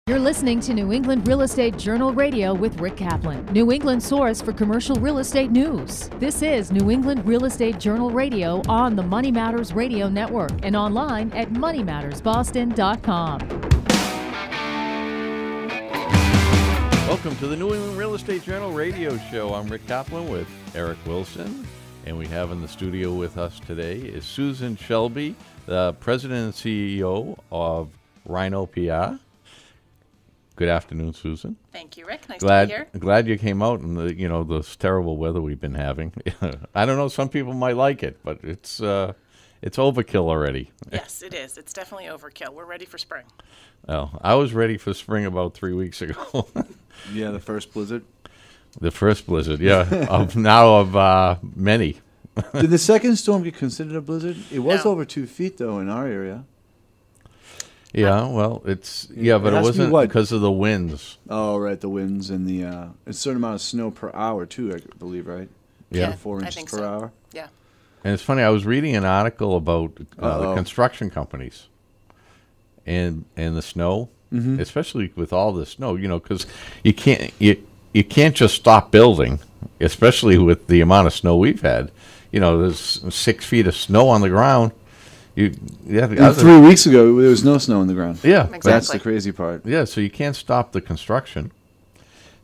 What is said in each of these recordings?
You're listening to New England Real Estate Journal Radio with Rick Kaplan, New England source for commercial real estate news. This is New England Real Estate Journal Radio on the Money Matters Radio Network and online at moneymattersboston.com. Welcome to the New England Real Estate Journal Radio Show. I'm Rick Kaplan with Eric Wilson, and we have in the studio with us today is Susan Shelby, the President and CEO of Rhino PR. Good afternoon, Susan. Thank you, Rick. Nice to be here. Glad you came out in this terrible weather we've been having. I don't know, some people might like it, but it's overkill already. Yes, it is. It's definitely overkill. We're ready for spring. Well, I was ready for spring about 3 weeks ago. Yeah, the first blizzard. The first blizzard, yeah, of many. Did the second storm get considered a blizzard? It was No. over 2 feet, though, in our area. Yeah, well, but it wasn't because of the winds. Oh, right, the winds and a certain amount of snow per hour, too, I believe, right? Yeah. 4 inches per hour. Yeah. And it's funny, I was reading an article about the construction companies and the snow, especially with all the snow, because you can't just stop building, especially with the amount of snow we've had. There's 6 feet of snow on the ground. 3 weeks ago, there was no snow on the ground. Yeah, Exactly. That's the crazy part. Yeah, so you can't stop the construction.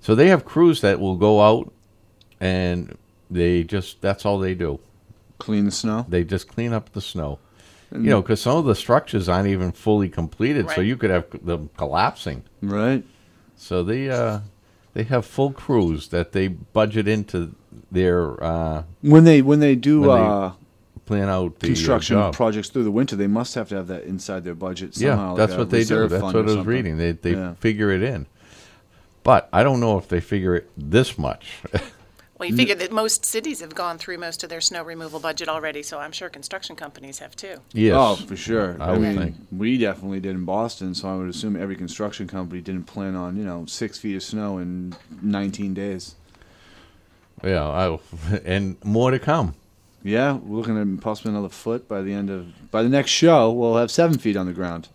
So they have crews that will go out and that's all they do. Clean the snow? They just clean up the snow. Because some of the structures aren't even fully completed, so Right. you could have them collapsing. Right. So they have full crews that they budget into their When they do plan out the construction job. projects through the winter, they must have to have that inside their budget somehow. Yeah, that's like a what they do. reserve That's fund what or I was something. reading. They Yeah. figure it in. But I don't know if they figure it this much. Well, you figure that most cities have gone through most of their snow removal budget already, so I'm sure construction companies have too. Yes. Oh, for sure. I would think. We definitely did in Boston, so I would assume every construction company didn't plan on, 6 feet of snow in 19 days. Yeah, and more to come. Yeah, we're looking at possibly another foot by the next show. We'll have 7 feet on the ground.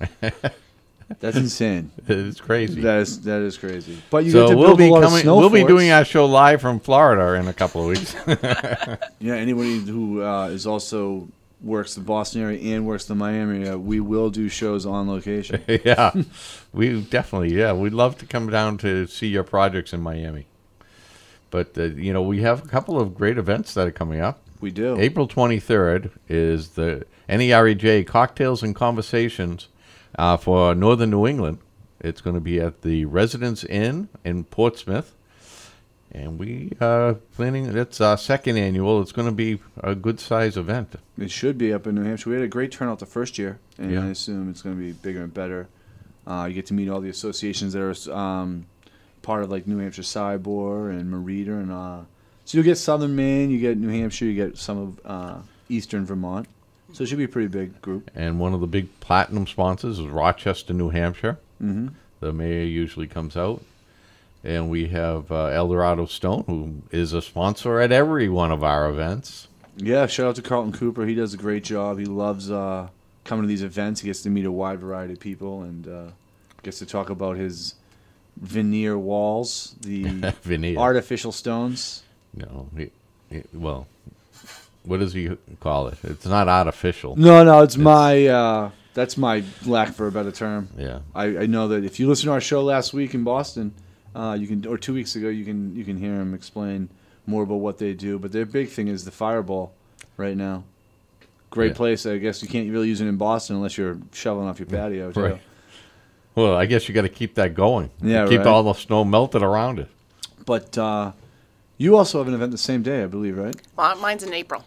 That's insane. It's crazy. That is crazy. But you So get to we'll build a lot of snow We'll be forts. doing our show live from Florida in a couple of weeks. Yeah, anybody who is also works the Boston area and works the Miami area, we will do shows on location. Yeah, we definitely. Yeah, we'd love to come down to see your projects in Miami. But we have a couple of great events that are coming up. We do. April 23rd is the NEREJ Cocktails and Conversations for Northern New England. It's going to be at the Residence Inn in Portsmouth. And we are planning, it's our second annual. It's going to be a good-sized event. It should be up in New Hampshire. We had a great turnout the first year, and Yeah. I assume it's going to be bigger and better. You get to meet all the associations that are part of like New Hampshire Cybor and Merida, and so you get Southern Maine, you get New Hampshire, you get some of Eastern Vermont. So it should be a pretty big group. And one of the big platinum sponsors is Rochester, New Hampshire. Mm-hmm. The mayor usually comes out. And we have Eldorado Stone, who is a sponsor at every one of our events. Yeah, shout out to Carlton Cooper. He does a great job. He loves coming to these events. He gets to meet a wide variety of people and gets to talk about his veneer walls, the Veneer. artificial stones. No, well, what does he call it? It's not artificial. No, it's my that's my lack for a better term. Yeah. I know that if you listen to our show last week in Boston, you can, or 2 weeks ago, you can hear him explain more about what they do. But their big thing is the Fireball right now. Great place. I guess you can't really use it in Boston unless you're shoveling off your patio too. Right. Well, I guess you got to keep that going. Yeah, keep right. all the snow melted around it. But you also have an event the same day, I believe, right? Well, mine's in April.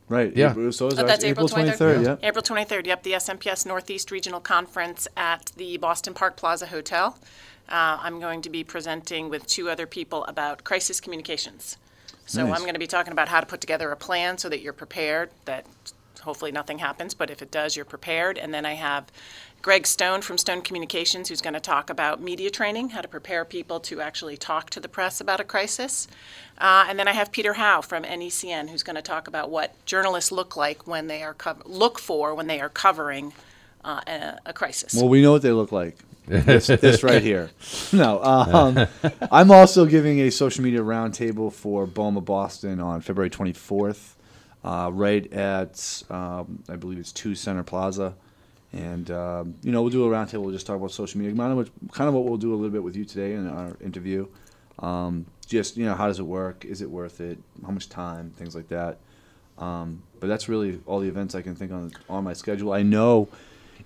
Right. Yeah. So is Oh, ours that's April 23rd? Yeah. April 23rd, yep, the SMPS Northeast Regional Conference at the Boston Park Plaza Hotel. I'm going to be presenting with 2 other people about crisis communications. So Nice. I'm going to be talking about how to put together a plan so that you're prepared, that hopefully nothing happens, but if it does, you're prepared. And then I have Greg Stone from Stone Communications, who's going to talk about media training, how to prepare people to actually talk to the press about a crisis. And then I have Peter Howe from NECN, who's going to talk about what journalists look like when they are look for when they are covering a crisis. Well, we know what they look like. this right here. No, I'm also giving a social media roundtable for BOMA Boston on February 24th, right at I believe it's 2 Center Plaza, and we'll do a roundtable. We'll just talk about social media, kind of what we'll do a little bit with you today in our interview. Just how does it work? Is it worth it? How much time? Things like that. But that's really all the events I can think on my schedule. I know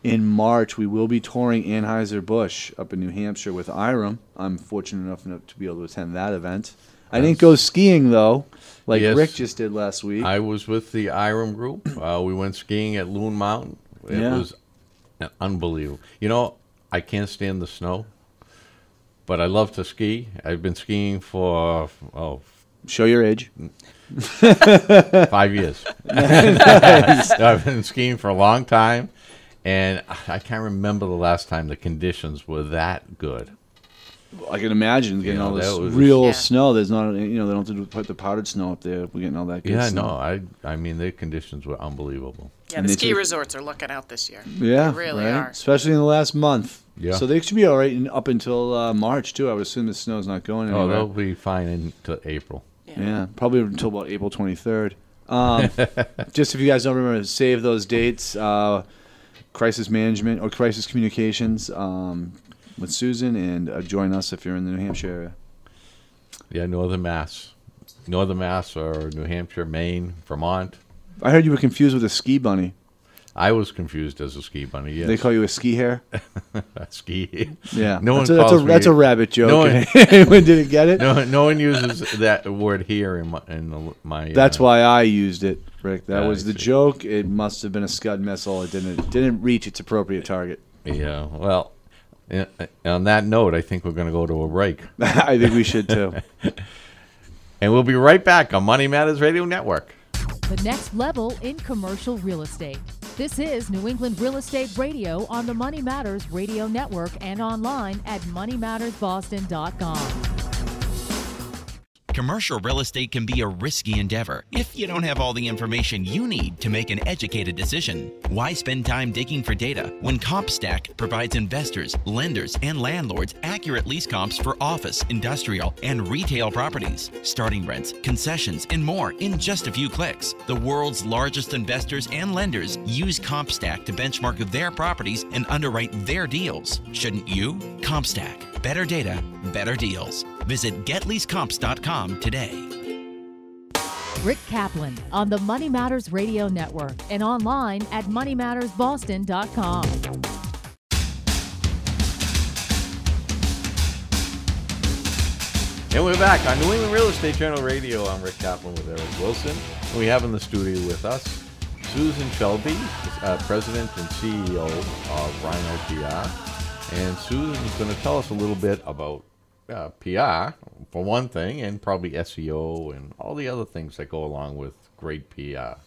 in March we will be touring Anheuser-Busch up in New Hampshire with IREM. I'm fortunate enough to be able to attend that event. I didn't go skiing, though, like Rick just did last week. I was with the IREM group. We went skiing at Loon Mountain. It was unbelievable. I can't stand the snow, but I love to ski. I've been skiing for, show your age. 5 years. I've been skiing for a long time, and I can't remember the last time the conditions were that good. I can imagine getting all this real snow. There's not, they don't have to put the powdered snow up there. We're getting all that good snow. I mean, the conditions were unbelievable. Yeah, the ski resorts are looking out this year. Yeah, they really are. Especially in the last month. Yeah. So they should be all right up until March, too. I would assume the snow's not going anywhere. Oh, they'll be fine until April. Yeah, probably until about April 23rd. Just if you guys don't remember, save those dates. Crisis management or crisis communications with Susan, and join us if you're in the New Hampshire area. Yeah, Northern Mass or New Hampshire, Maine, Vermont. I heard you were confused with a ski bunny. I was confused as a ski bunny, yes. They call you a ski hare? A ski. Yeah. That's a rabbit joke. Anyone didn't get it? No one uses that word here in my That's why I used it, Rick. That was the joke. It must have been a Scud missile. It didn't reach its appropriate target. Yeah. Well, on that note, I think we're going to go to a break. I think we should, too. And we'll be right back on Money Matters Radio Network. The next level in commercial real estate. This is New England Real Estate Radio on the Money Matters Radio Network and online at moneymattersboston.com. Commercial real estate can be a risky endeavor if you don't have all the information you need to make an educated decision. Why spend time digging for data when CompStack provides investors, lenders, and landlords accurate lease comps for office, industrial, and retail properties, starting rents, concessions, and more in just a few clicks? The world's largest investors and lenders use CompStack to benchmark their properties and underwrite their deals. Shouldn't you? CompStack. Better data, better deals. Visit getleasecomps.com today. Rick Kaplan on the Money Matters Radio Network and online at moneymattersboston.com. And we're back on New England Real Estate Journal Radio. I'm Rick Kaplan with Eric Wilson. And we have in the studio with us Susan Shelby, President and CEO of Rhino PR. And Susan's going to tell us a little bit about PR, for one thing, and probably SEO and all the other things that go along with great PR.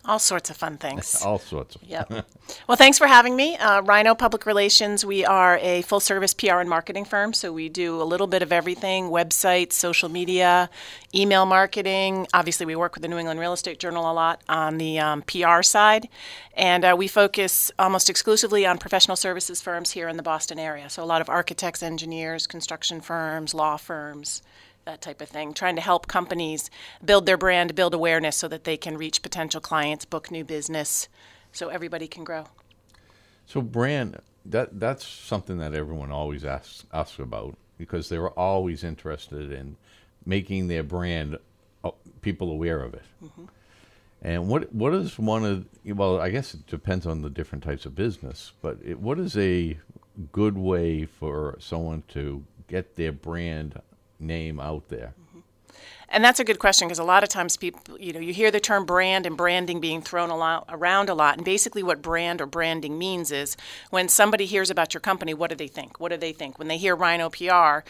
All sorts of fun things. All sorts of. Yep. Well, thanks for having me. Rhino Public Relations, we are a full-service PR and marketing firm, so we do a little bit of everything, websites, social media, email marketing. Obviously, we work with the New England Real Estate Journal a lot on the PR side, and we focus almost exclusively on professional services firms here in the Boston area, so a lot of architects, engineers, construction firms, law firms, that type of thing, trying to help companies build their brand, build awareness so that they can reach potential clients, book new business, so everybody can grow. So brand, that's something that everyone always asks us about, because they're always interested in making their brand people aware of it. Mm-hmm. And what is one of, well, I guess it depends on the different types of business, but what is a good way for someone to get their brand name out there? And that's a good question, because a lot of times people, you hear the term brand and branding being thrown around a lot. And basically what brand or branding means is when somebody hears about your company, what do they think? What do they think? When they hear Rhino PR,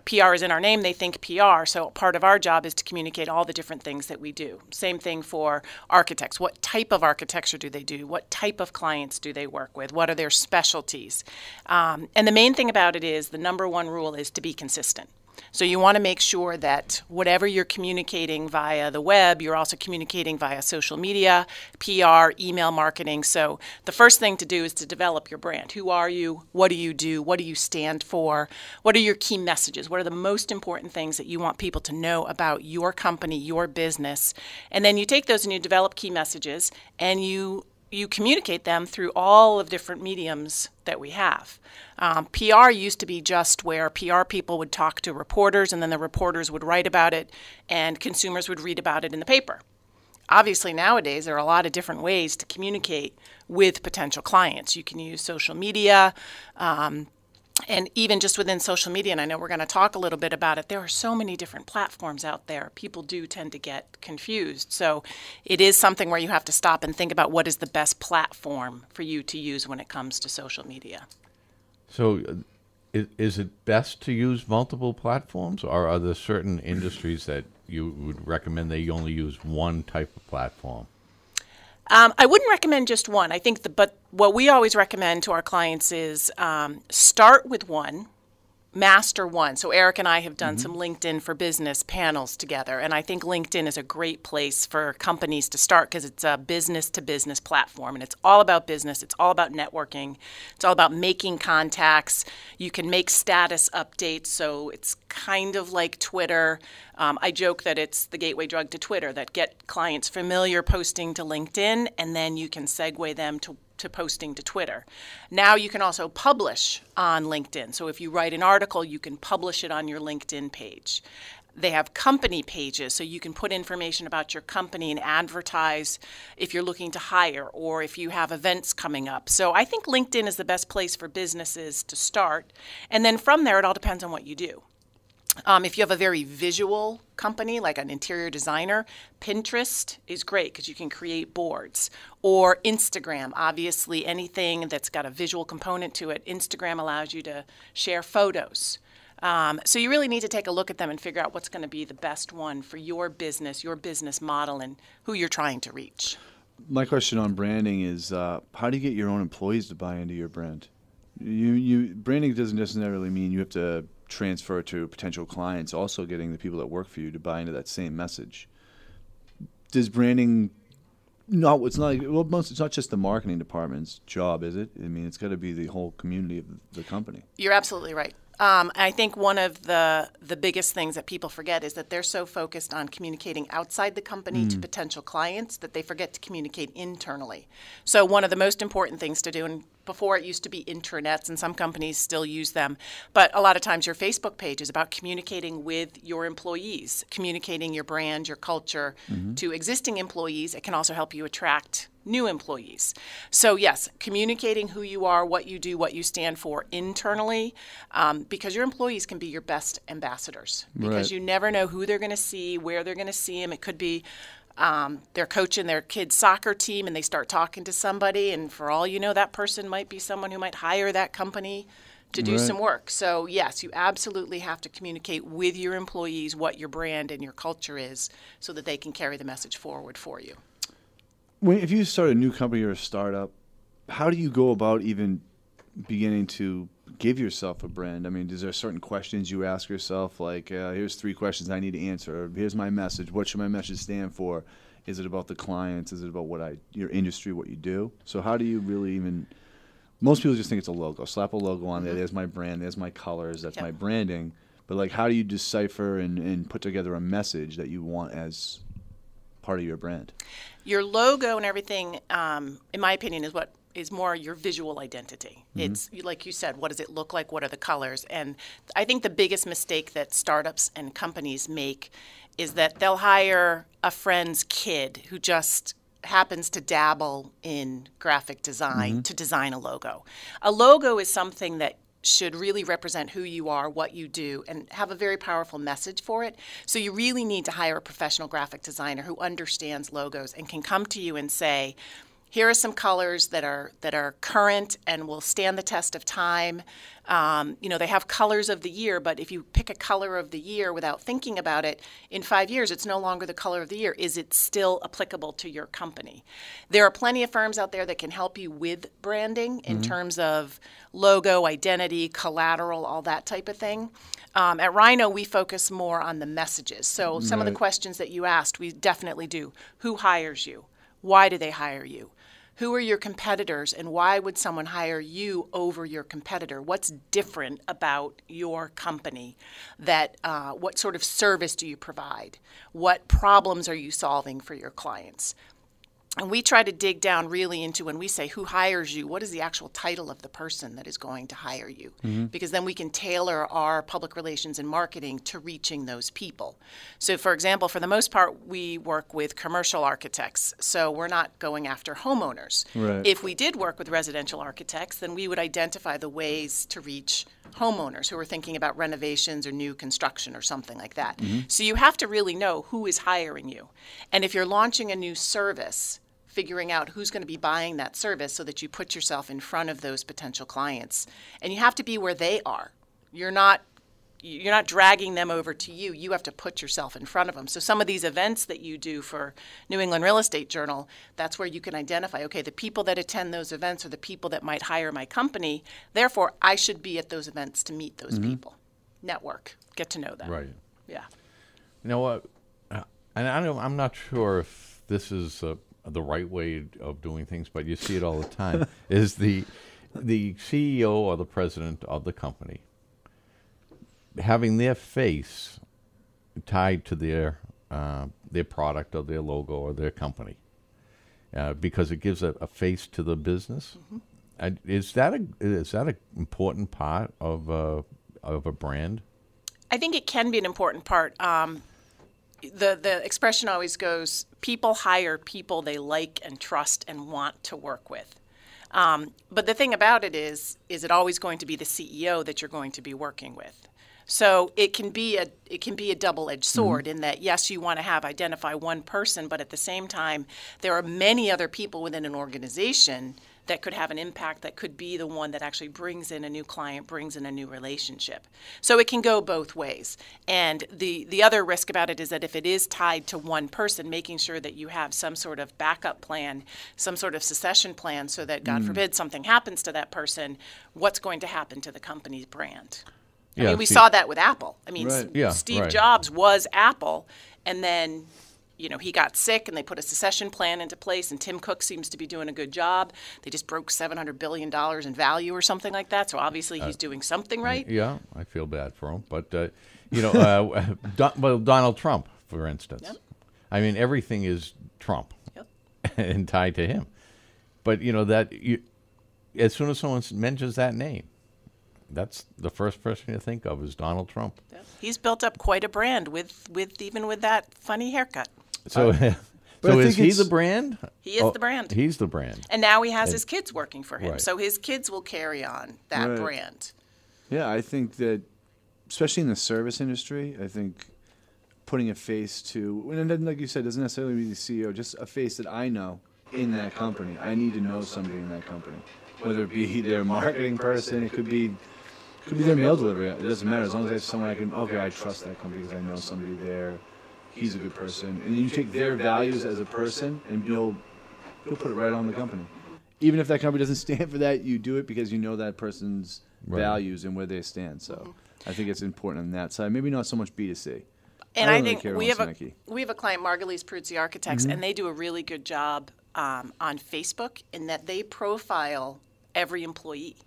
PR is in our name, they think PR. So part of our job is to communicate all the different things that we do. Same thing for architects. What type of architecture do they do? What type of clients do they work with? What are their specialties? And the main thing about it is the number one rule is to be consistent. So you want to make sure that whatever you're communicating via the web, you're also communicating via social media, PR, email marketing. So the first thing to do is to develop your brand. Who are you? What do you do? What do you stand for? What are your key messages? What are the most important things that you want people to know about your company, your business? And then you take those and you develop key messages, and you communicate them through all of different mediums that we have. PR used to be just where PR people would talk to reporters, and then the reporters would write about it, and consumers would read about it in the paper. Obviously, nowadays, there are a lot of different ways to communicate with potential clients. You can use social media, and even just within social media, and I know we're going to talk a little bit about it, there are so many different platforms out there. People do tend to get confused. So it is something where you have to stop and think about what is the best platform for you to use when it comes to social media. So is it best to use multiple platforms, or are there certain industries that you would recommend they only use one type of platform? I wouldn't recommend just one. I think but what we always recommend to our clients is start with one, master one. So Eric and I have done some LinkedIn for Business panels together, and I think LinkedIn is a great place for companies to start because it's a business-to-business platform, and it's all about business. It's all about networking. It's all about making contacts. You can make status updates, so it's kind of like Twitter. I joke that it's the gateway drug to Twitter, that get clients familiar posting to LinkedIn, and then you can segue them to posting to Twitter. Now you can also publish on LinkedIn. So if you write an article, you can publish it on your LinkedIn page. They have company pages, so you can put information about your company and advertise if you're looking to hire or if you have events coming up. So I think LinkedIn is the best place for businesses to start. And then from there, it all depends on what you do. If you have a very visual company, like an interior designer, Pinterest is great because you can create boards. Or Instagram, obviously anything that's got a visual component to it. Instagram allows you to share photos. So you really need to take a look at them and figure out what's going to be the best one for your business model, and who you're trying to reach. My question on branding is, how do you get your own employees to buy into your brand? Branding doesn't necessarily mean you have to transfer to potential clients, also getting the people that work for you to buy into that same message. Does branding, it's not just the marketing department's job, is it? I mean, it's got to be the whole community of the company. You're absolutely right. I think one of the biggest things that people forget is that they're so focused on communicating outside the company to potential clients that they forget to communicate internally. So one of the most important things to do, and before it used to be intranets, and some companies still use them, but a lot of times your Facebook page is about communicating with your employees, communicating your brand, your culture to existing employees. It can also help you attract new employees. So yes, communicating who you are, what you do, what you stand for internally, because your employees can be your best ambassadors. Because you never know who they're going to see, where they're going to see them. It could be they're coaching their kid's soccer team and they start talking to somebody, and for all you know, that person might be someone who might hire that company to do some work. So yes, you absolutely have to communicate with your employees what your brand and your culture is so that they can carry the message forward for you. If you start a new company or a startup, how do you go about even beginning to give yourself a brand? I mean, is there certain questions you ask yourself, like, here's 3 questions I need to answer, or here's my message, what should my message stand for? Is it about the clients? Is it about your industry, what you do? So how do you really even, most people just think it's a logo. Slap a logo on there, there's my brand, there's my colors, that's my branding. But like, how do you decipher and put together a message that you want as part of your brand? Your logo and everything, in my opinion, is what is more your visual identity. It's, like you said, what does it look like? What are the colors? And I think the biggest mistake that startups and companies make is that they'll hire a friend's kid who just happens to dabble in graphic design to design a logo. A logo is something that should really represent who you are, what you do, and have a very powerful message for it. So you really need to hire a professional graphic designer who understands logos and can come to you and say, here are some colors that are current and will stand the test of time. They have colors of the year, but if you pick a color of the year without thinking about it, in 5 years, it's no longer the color of the year. Is it still applicable to your company? There are plenty of firms out there that can help you with branding in terms of logo, identity, collateral, all that type of thing. At Rhino, we focus more on the messages. So some of the questions that you asked, we definitely do. Who hires you? Why do they hire you? Who are your competitors, and why would someone hire you over your competitor? What's different about your company? What sort of service do you provide? What problems are you solving for your clients? And we try to dig down really into, when we say who hires you, what is the actual title of the person that is going to hire you? Because then we can tailor our public relations and marketing to reaching those people. So, for example, for the most part, we work with commercial architects. So we're not going after homeowners. Right. If we did work with residential architects, then we would identify the ways to reach homeowners who are thinking about renovations or new construction or something like that. So you have to really know who is hiring you. And if you're launching a new service, figuring out who's going to be buying that service so that you put yourself in front of those potential clients. And you have to be where they are. You're not dragging them over to you. You have to put yourself in front of them. So some of these events that you do for New England Real Estate Journal, that's where you can identify, okay, the people that attend those events are the people that might hire my company. Therefore, I should be at those events to meet those people. Network. Get to know them. Right. Yeah. You know what? And I'm not sure if this is the right way of doing things, but you see it all the time, is the CEO or the president of the company having their face tied to their product or their logo or their company, because it gives a face to the business. Is that an important part of a brand? I think it can be an important part. The expression always goes, people hire people they like and trust and want to work with. But the thing about it is it always going to be the CEO that you're going to be working with? So it can be a double-edged sword in that, yes, you want to identify one person, but at the same time, there are many other people within an organization that could have an impact, that could be the one that actually brings in a new client, brings in a new relationship. So it can go both ways. And the other risk about it is that if it is tied to one person, making sure that you have some sort of backup plan, some sort of succession plan, so that, God forbid, something happens to that person, what's going to happen to the company's brand? I mean, we saw that with Apple. I mean, Steve Jobs was Apple, and then he got sick, and they put a succession plan into place, and Tim Cook seems to be doing a good job. They just broke $700 billion in value or something like that, so obviously he's doing something right. Yeah, I feel bad for him. But, Donald Trump, for instance. Yep. I mean, everything is Trump and tied to him. But, as soon as someone mentions that name, that's the first person you think of is Donald Trump. Yep. He's built up quite a brand with that funny haircut. So is he the brand? He is the brand. He's the brand. And now he has his kids working for him. Right. So his kids will carry on that brand. Yeah, I think that, especially in the service industry, I think putting a face to, and like you said, doesn't necessarily be the CEO, just a face that I know in that company. I need to know somebody in that company, whether it be their marketing person, it could be their mail delivery. It doesn't matter, as long as I have someone I trust that company because I know somebody there. He's a good person. And you take their values as a person and you'll put it right on the company. Even if that company doesn't stand for that, you do it because you know that person's values and where they stand. So I think it's important on that side. Maybe not so much B2C. And I think we have a client, Margulies Peruzzi Architects, and they do a really good job on Facebook in that they profile every employee.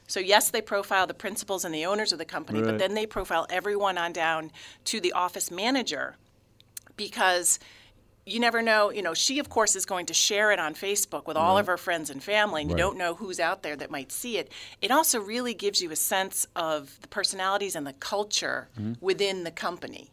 So yes, they profile the principals and the owners of the company, but then they profile everyone on down to the office manager, because you never know, she of course is going to share it on Facebook with all of her friends and family, and you don't know who's out there that might see it. It also really gives you a sense of the personalities and the culture within the company.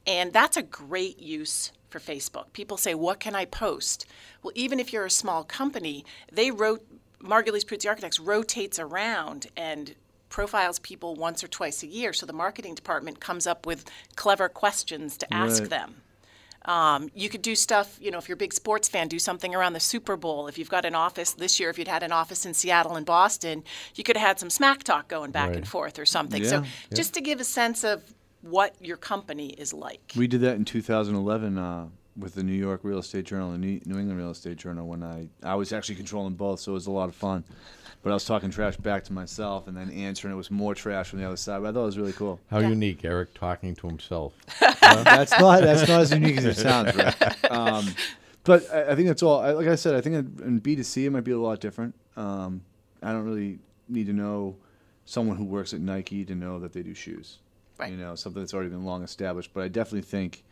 And that's a great use for Facebook. People say, what can I post? Well, even if you're a small company, Margulies Peruzzi Architects rotates around and profiles people once or twice a year. So the marketing department comes up with clever questions to ask them. You could do stuff, if you're a big sports fan, do something around the Super Bowl. If you've got an office this year, if you'd had an office in Seattle and Boston, you could have had some smack talk going back and forth or something. So just to give a sense of what your company is like. We did that in 2011 with the New York Real Estate Journal and New England Real Estate Journal when I was actually controlling both, so it was a lot of fun. but I was talking trash back to myself and then answering it was more trash from the other side. But I thought it was really cool. How unique, Eric, talking to himself. That's not as unique as it sounds, right? But I think that's all. Like I said, I think in B2C it might be a lot different. I don't really need to know someone who works at Nike to know that they do shoes. Right. You know, something that's already been long established. But I definitely think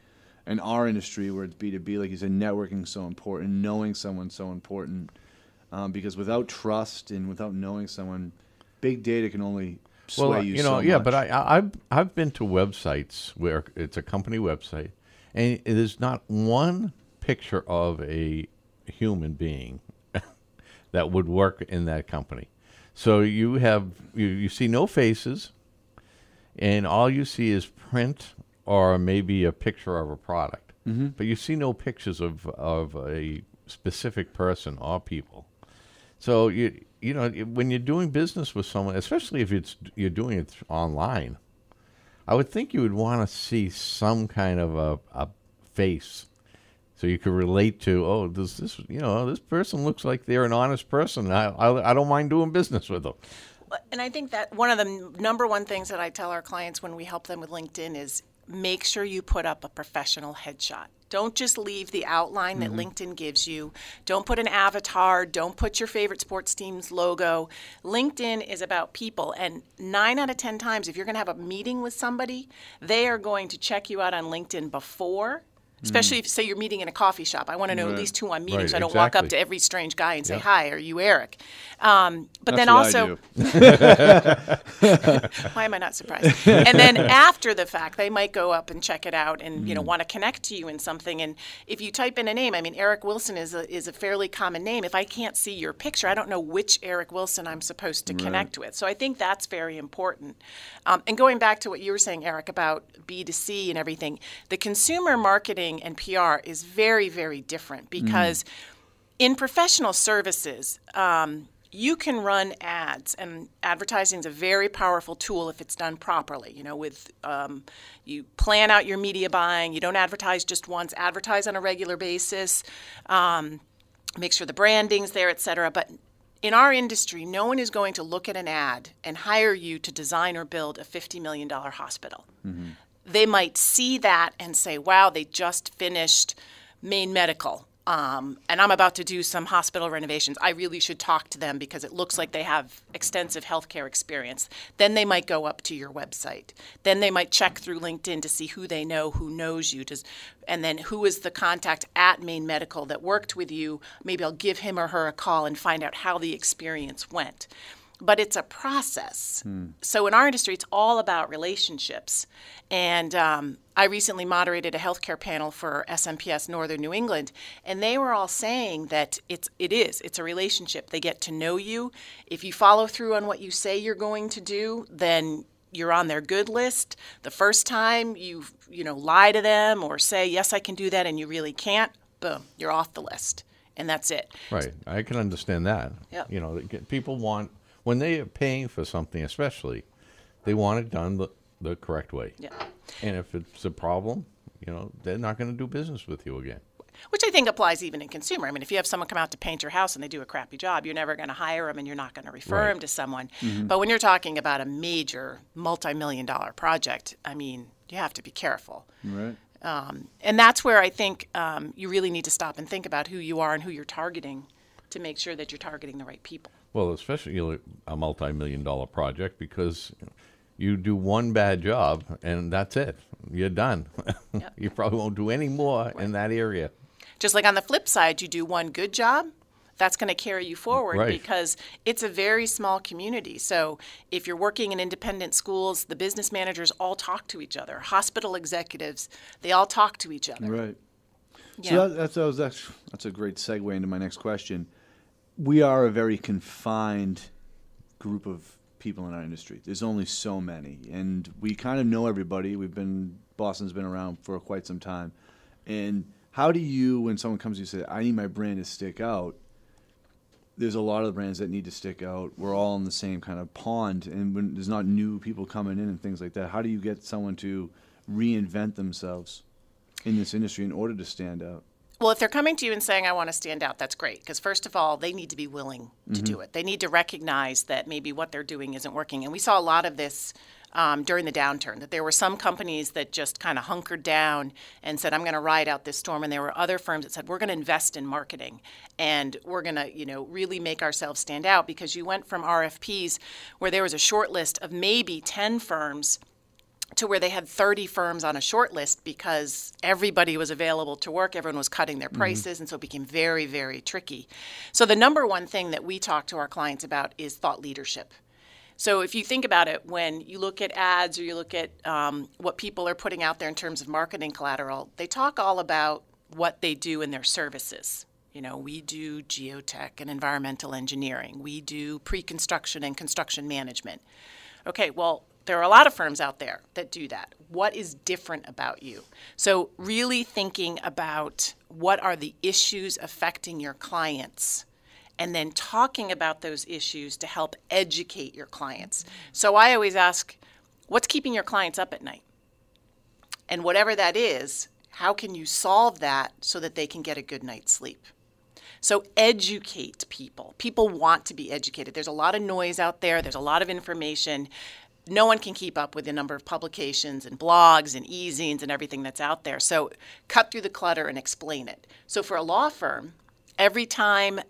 in our industry where it's B2B, like you said, networking is so important, knowing someone's so important. Because without trust and without knowing someone, big data can only sway you so much. Yeah, but I've been to websites where it's a company website, and it is not one picture of a human being that would work in that company. So you see no faces, and all you see is print or maybe a picture of a product. Mm-hmm. But you see no pictures of a specific person or people. So you know when you're doing business with someone, especially if you're doing it online, I would think you would want to see some kind of a face, so you could relate to. Oh, this person looks like they're an honest person. I don't mind doing business with them. And I think that one of the number one things that I tell our clients when we help them with LinkedIn is make sure you put up a professional headshot. Don't just leave the outline that LinkedIn gives you. Don't put an avatar. Don't put your favorite sports team's logo. LinkedIn is about people. And 9 out of 10 times, if you're going to have a meeting with somebody, they are going to check you out on LinkedIn before. Especially if, say, you're meeting in a coffee shop. I want to know at least who I'm meeting, so I don't walk up to every strange guy and say, "Hi, are you Eric?" But That's then what also, I do. why am I not surprised? And then after the fact, they might go up and check it out and want to connect to you in something. And if you type in a name, I mean, Eric Wilson is a fairly common name. If I can't see your picture, I don't know which Eric Wilson I'm supposed to connect with. So I think that's very important. And going back to what you were saying, Eric, about B2C and everything, the consumer marketing and PR is very, very different because in professional services, you can run ads, and advertising is a very powerful tool if it's done properly. You know, with you plan out your media buying, you don't advertise just once, advertise on a regular basis, make sure the branding's there, et cetera. But in our industry, no one is going to look at an ad and hire you to design or build a $50 million hospital. Mm-hmm. They might see that and say, wow, they just finished Maine Medical, and I'm about to do some hospital renovations. I really should talk to them because it looks like they have extensive healthcare experience. Then they might go up to your website. Then they might check through LinkedIn to see who they know, who knows you, and then who is the contact at Maine Medical that worked with you. Maybe I'll give him or her a call and find out how the experience went. But it's a process. So in our industry, it's all about relationships. And I recently moderated a healthcare panel for SMPS Northern New England, and they were all saying that it's a relationship. They get to know you. If you follow through on what you say you're going to do, then you're on their good list. The first time you lie to them or say, yes, I can do that, and you really can't, boom, you're off the list. And that's it. Right. I can understand that. Yep. You know, people want... When they are paying for something, especially, they want it done the correct way. Yeah. And if it's a problem, they're not going to do business with you again. Which I think applies even in consumer. I mean, if you have someone come out to paint your house and they do a crappy job, you're never going to hire them and you're not going to refer them to someone. Mm-hmm. But when you're talking about a major multi-million-dollar project, I mean, you have to be careful. Right. And that's where I think you really need to stop and think about who you are and who you're targeting to make sure that you're targeting the right people. Well, especially a multi-million-dollar project, because you do one bad job and that's it. You're done. Yep. You probably won't do any more in that area. Just like on the flip side, you do one good job, that's going to carry you forward because it's a very small community. So if you're working in independent schools, the business managers all talk to each other. Hospital executives, they all talk to each other. Right. Yeah. So that's a great segue into my next question. We are a very confined group of people in our industry. There's only so many, and we kind of know everybody. Boston's been around for quite some time. And how do you, when someone comes to you and says, I need my brand to stick out, there's a lot of brands that need to stick out. We're all in the same kind of pond, and when there's not new people coming in and things like that, how do you get someone to reinvent themselves in this industry in order to stand out? Well, if they're coming to you and saying, I want to stand out, that's great. Because first of all, they need to be willing to do it. They need to recognize that maybe what they're doing isn't working. And we saw a lot of this during the downturn, that there were some companies that just kind of hunkered down and said, I'm going to ride out this storm. And there were other firms that said, we're going to invest in marketing and we're going to, really make ourselves stand out, because you went from RFPs where there was a short list of maybe 10 firms to where they had 30 firms on a short list because everybody was available to work. Everyone was cutting their prices, and so it became very, very tricky. So the number one thing that we talk to our clients about is thought leadership. So if you think about it, when you look at ads or you look at what people are putting out there in terms of marketing collateral, they talk all about what they do in their services. We do geotech and environmental engineering. We do pre-construction and construction management. Okay, well, there are a lot of firms out there that do that. What is different about you? So really thinking about what are the issues affecting your clients, and then talking about those issues to help educate your clients. So I always ask, what's keeping your clients up at night? And whatever that is, how can you solve that so that they can get a good night's sleep? So educate people. People want to be educated. There's a lot of noise out there. There's a lot of information. No one can keep up with the number of publications and blogs and e-zines and everything that's out there. So cut through the clutter and explain it. So for a law firm, every time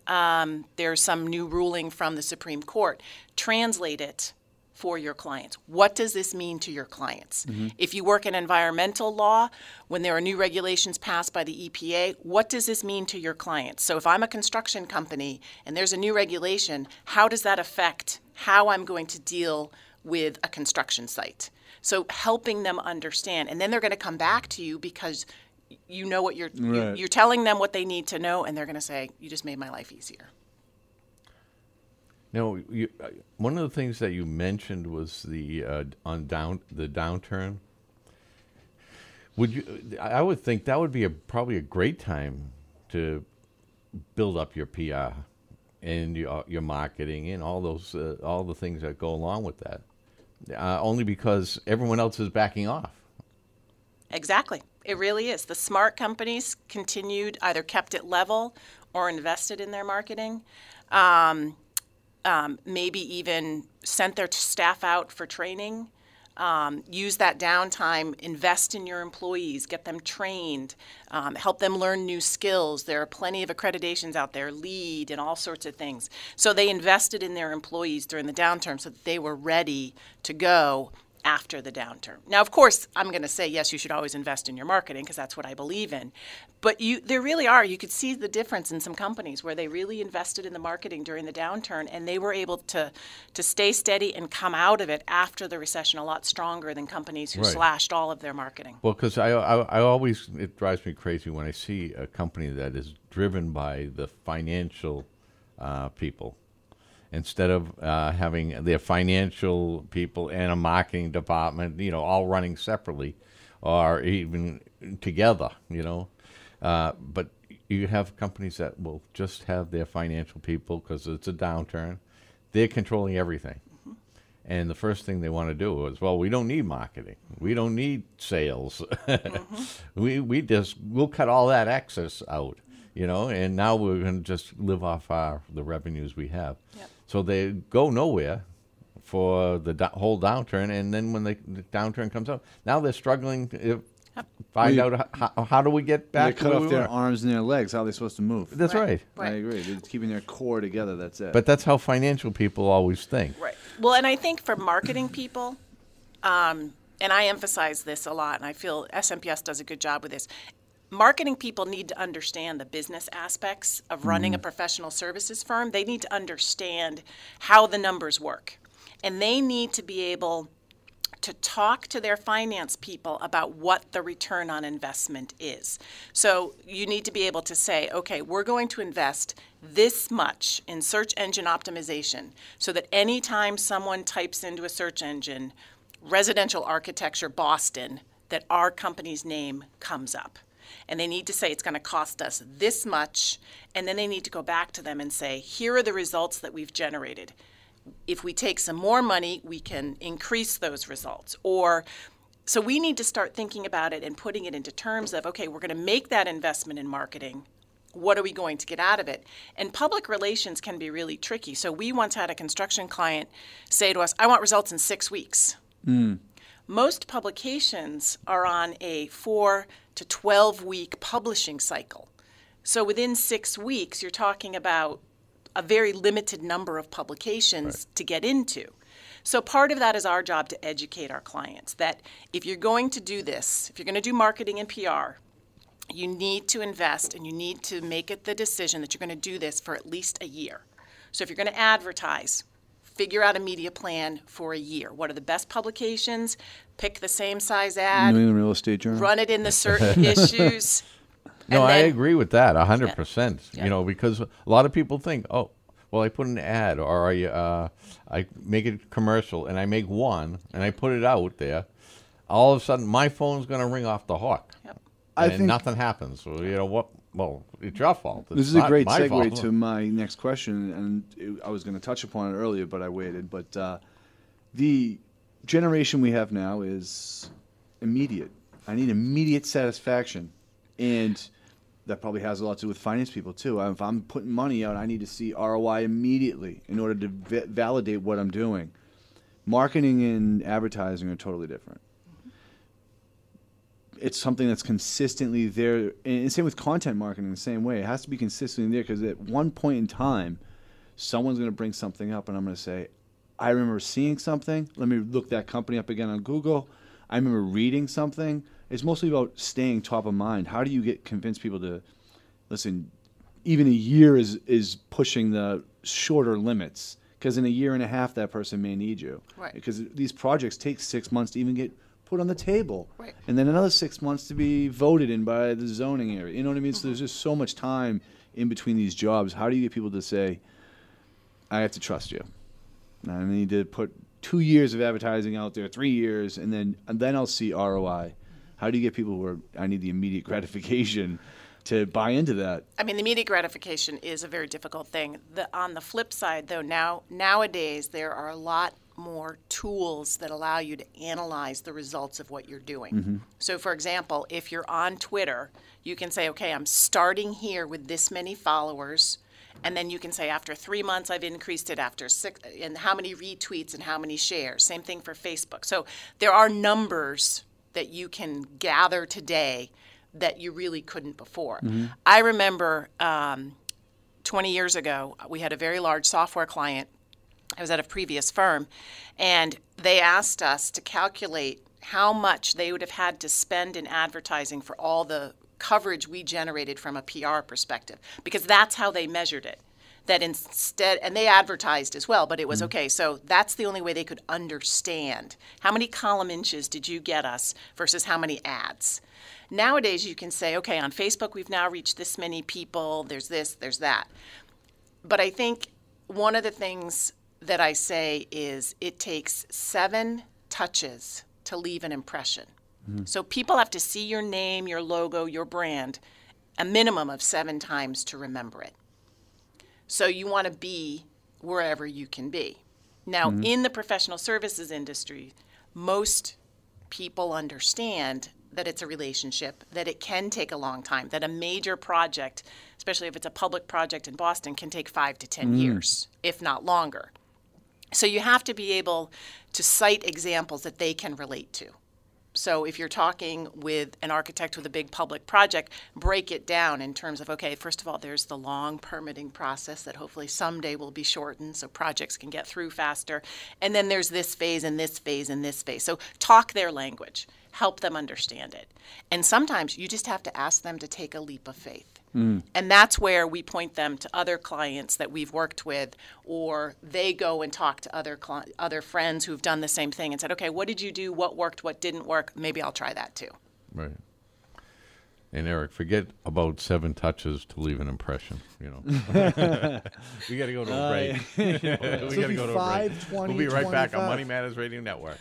there's some new ruling from the Supreme Court, translate it for your clients. What does this mean to your clients? If you work in environmental law, when there are new regulations passed by the EPA, what does this mean to your clients? So if I'm a construction company and there's a new regulation, how does that affect how I'm going to deal with a construction site? So helping them understand, and then they're going to come back to you because you know what you're telling them what they need to know, and they're going to say, you just made my life easier. Now, one of the things that you mentioned was the downturn. I would think that would be probably a great time to build up your PR and your marketing and all the things that go along with that. Only because everyone else is backing off. Exactly. It really is. The smart companies either kept it level or invested in their marketing. Maybe even sent their staff out for training. Use that downtime, invest in your employees, get them trained, help them learn new skills. There are plenty of accreditations out there, LEED and all sorts of things. So they invested in their employees during the downturn so that they were ready to go after the downturn. Now, of course, I'm going to say, yes, you should always invest in your marketing because that's what I believe in. But there really are. You could see the difference in some companies where they really invested in the marketing during the downturn, and they were able to stay steady and come out of it after the recession a lot stronger than companies who slashed all of their marketing. Well, because I always, it drives me crazy when I see a company that is driven by the financial people. Instead of having their financial people and a marketing department, all running separately or even together, But you have companies that will just have their financial people because it's a downturn. They're controlling everything. And the first thing they want to do is, well, we don't need marketing. We don't need sales. We'll cut all that excess out, and now we're going to just live off the revenues we have. Yep. So they go nowhere for the whole downturn, and then when the downturn comes up, now they're struggling to find out how do we get back to where we were. They cut off their arms and their legs. How are they supposed to move? That's right. I agree. They're keeping their core together. That's it. But that's how financial people always think. Right. Well, and I think for marketing people, and I emphasize this a lot, and I feel SMPS does a good job with this, marketing people need to understand the business aspects of running a professional services firm. They need to understand how the numbers work. And they need to be able to talk to their finance people about what the return on investment is. So you need to be able to say, okay, we're going to invest this much in search engine optimization so that anytime someone types into a search engine, residential architecture Boston, that our company's name comes up. And they need to say it's going to cost us this much, and then they need to go back to them and say, here are the results that we've generated. If we take some more money, we can increase those results. Or So we need to start thinking about it and putting it into terms of, okay, we're going to make that investment in marketing. What are we going to get out of it? And public relations can be really tricky. So we once had a construction client say to us, I want results in 6 weeks. Most publications are on a 4 to 12 week publishing cycle. So within 6 weeks, you're talking about a very limited number of publications to get into. So part of that is our job to educate our clients that if you're going to do this, if you're going to do marketing and PR, you need to invest and you need to make it the decision that you're going to do this for at least a year. So if you're going to advertise, figure out a media plan for a year. What are the best publications? Pick the same size ad. New England Real Estate Journal. Run it in the certain issues. No, and I then, agree with that 100%. Yeah. You know, because a lot of people think, oh, well, I put an ad or I make it commercial and I make one and I put it out there. All of a sudden, my phone's going to ring off the hook. Yep. I And think nothing happens. So, you know what? Well, it's your fault. this It's is a not great my segue fault. to my next question, and I was going to touch upon it earlier, but I waited. But the generation we have now is immediate. I need immediate satisfaction, and that probably has a lot to do with finance people too. If I'm putting money out, I need to see ROI immediately in order to validate what I'm doing. Marketing and advertising are totally different. It's something that's consistently there, and same with content marketing the same way. It has to be consistently there because at one point in time, someone's going to bring something up, and I'm going to say, I remember seeing something. Let me look that company up again on Google. I remember reading something. It's mostly about staying top of mind. How do you convince people to listen? Even a year is pushing the shorter limits because in a year and a half that person may need you. Right. Because these projects take 6 months to even get put on the table, Right. and then another 6 months to be voted in by the zoning area. You know what I mean? So there's just so much time in between these jobs. How do you get people to say, I have to trust you? I need to put 2 years of advertising out there, 3 years, and then I'll see ROI. How do you get people who I need the immediate gratification to buy into that? I mean, the immediate gratification is a very difficult thing. On the flip side, though, nowadays there are a lot more tools that allow you to analyze the results of what you're doing. So, for example, if you're on Twitter, you can say, okay, I'm starting here with this many followers, and then you can say after 3 months I've increased it, after 6, and how many retweets and how many shares. Same thing for Facebook. So there are numbers that you can gather today that you really couldn't before. I remember 20 years ago, we had a very large software client. I was at a previous firm, and they asked us to calculate how much they would have had to spend in advertising for all the coverage we generated from a PR perspective, because that's how they measured it. That instead, and they advertised as well, but it was okay, so that's the only way they could understand. How many column inches did you get us versus how many ads? Nowadays, you can say, okay, on Facebook, we've now reached this many people, there's this, there's that. But I think one of the things that I say is it takes 7 touches to leave an impression. So people have to see your name, your logo, your brand, a minimum of 7 times to remember it. So you want to be wherever you can be. Now, in the professional services industry, most people understand that it's a relationship, that it can take a long time, that a major project, especially if it's a public project in Boston, can take 5 to 10 years, if not longer. So you have to be able to cite examples that they can relate to. So if you're talking with an architect with a big public project, break it down in terms of, okay, first of all, there's the long permitting process that hopefully someday will be shortened so projects can get through faster. And then there's this phase and this phase and this phase. So talk their language, help them understand it. And sometimes you just have to ask them to take a leap of faith. And that's where we point them to other clients that we've worked with, or they go and talk to other friends who've done the same thing and said, okay, what did you do? What worked? What didn't work? Maybe I'll try that too. Right. And Eric, forget about 7 touches to leave an impression. You know, we got to go to a break. We got to go to a break. We'll be right back on Money Matters Radio Network.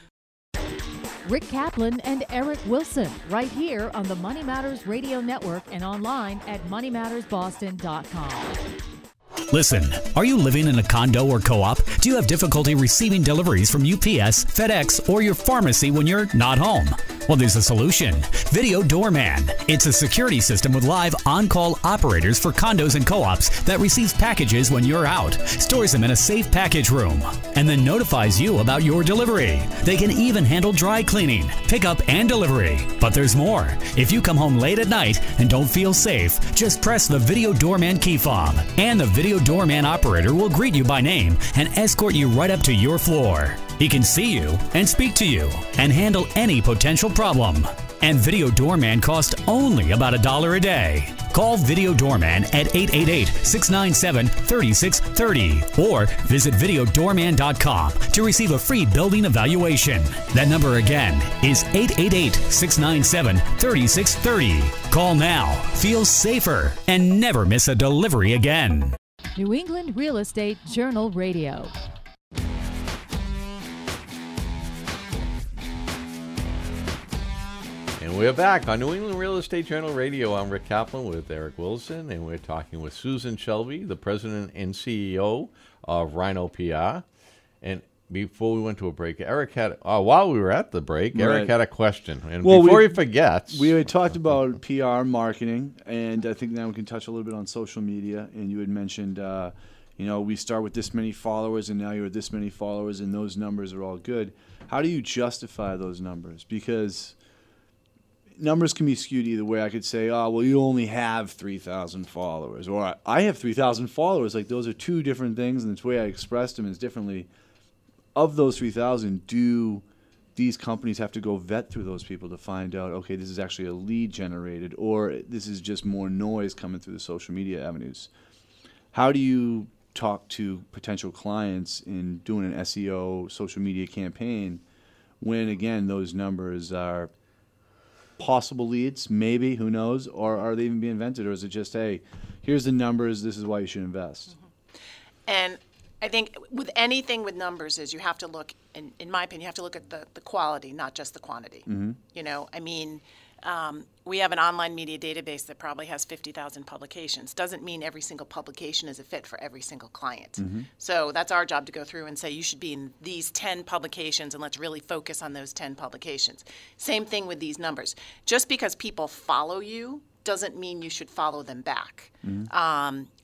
Rick Kaplan and Eric Wilson, right here on the Money Matters Radio Network and online at moneymattersboston.com. Listen, are you living in a condo or co-op? Do you have difficulty receiving deliveries from UPS, FedEx, or your pharmacy when you're not home? Well, there's a solution. Video Doorman. It's a security system with live on-call operators for condos and co-ops that receives packages when you're out, stores them in a safe package room, and then notifies you about your delivery. They can even handle dry cleaning, pickup, and delivery. But there's more. If you come home late at night and don't feel safe, just press the Video Doorman key fob, and the Video Doorman operator will greet you by name and escort you right up to your floor. He can see you and speak to you and handle any potential problem. And Video Doorman costs only about $1 a day. Call Video Doorman at 888-697-3630 or visit videodoorman.com to receive a free building evaluation. That number again is 888-697-3630. Call now, feel safer, and never miss a delivery again. New England Real Estate Journal Radio. And we're back on New England Real Estate Journal Radio. I'm Rick Kaplan with Eric Wilson, and we're talking with Susan Shelby, the president and CEO of Rhino PR. And before we went to a break, Eric had, while we were at the break, Eric had a question. And before he forgets. We had talked about PR marketing, and I think now we can touch a little bit on social media. And you had mentioned, we start with this many followers, and now you're at this many followers, and those numbers are all good. How do you justify those numbers? Because numbers can be skewed either way. I could say, you only have 3,000 followers, or I have 3,000 followers. Like, those are two different things, and the way I expressed them is differently. Of those 3,000, do these companies have to go vet through those people to find out, okay, this is actually a lead generated, or this is just more noise coming through the social media avenues? How do you talk to potential clients in doing an SEO social media campaign when, again, those numbers are possible leads, maybe, who knows, or are they even being invented, or is it just, hey, here's the numbers, this is why you should invest? And I think with anything with numbers is you have to look, in my opinion, you have to look at the quality, not just the quantity. We have an online media database that probably has 50,000 publications. Doesn't mean every single publication is a fit for every single client. So that's our job to go through and say you should be in these 10 publications, and let's really focus on those 10 publications. Same thing with these numbers. Just because people follow you doesn't mean you should follow them back.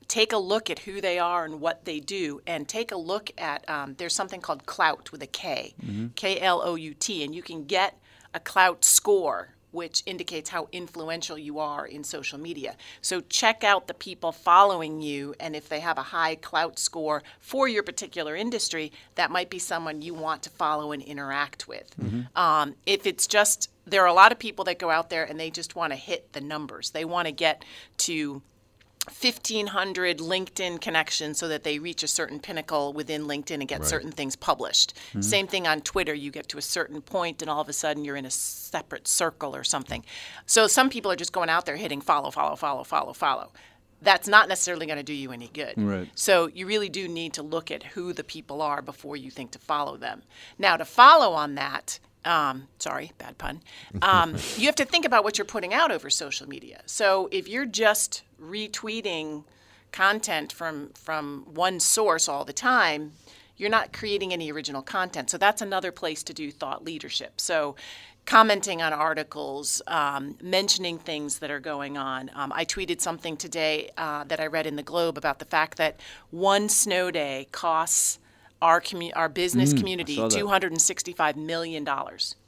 Take a look at who they are and what they do, and take a look at, there's something called Clout with a K, K-L-O-U-T, and you can get a Clout score, which indicates how influential you are in social media. So check out the people following you, and if they have a high Clout score for your particular industry, that might be someone you want to follow and interact with. If it's just, there are a lot of people that go out there and they just want to hit the numbers. They want to get to 1,500 LinkedIn connections so that they reach a certain pinnacle within LinkedIn and get certain things published. Same thing on Twitter. You get to a certain point and all of a sudden you're in a separate circle or something. So some people are just going out there hitting follow, follow, follow, follow, follow. That's not necessarily going to do you any good. So you really do need to look at who the people are before you think to follow them. Now, to follow on that, sorry, bad pun. You have to think about what you're putting out over social media. So if you're just retweeting content from one source all the time, you're not creating any original content. So that's another place to do thought leadership. So commenting on articles, mentioning things that are going on. I tweeted something today that I read in the Globe about the fact that one snow day costs our business community $265 million.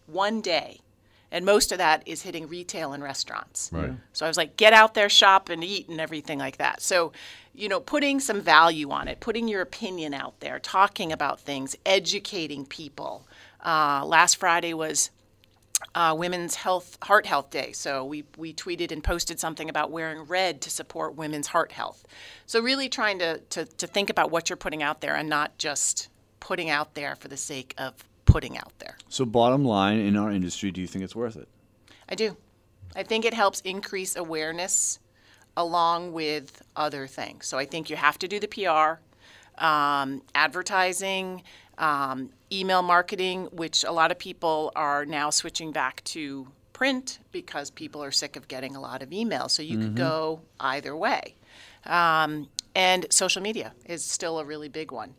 One day. And most of that is hitting retail and restaurants. So I was like, get out there, shop and eat and everything like that. So, putting some value on it, putting your opinion out there, talking about things, educating people. Last Friday was Women's Heart Health Day. So we tweeted and posted something about wearing red to support women's heart health. So really trying to think about what you're putting out there and not just putting out there for the sake of putting out there. So bottom line, in our industry, do you think it's worth it? I do. I think it helps increase awareness along with other things. So I think you have to do the PR, advertising, email marketing, which a lot of people are now switching back to print because people are sick of getting a lot of emails. So you could go either way. And social media is still a really big one.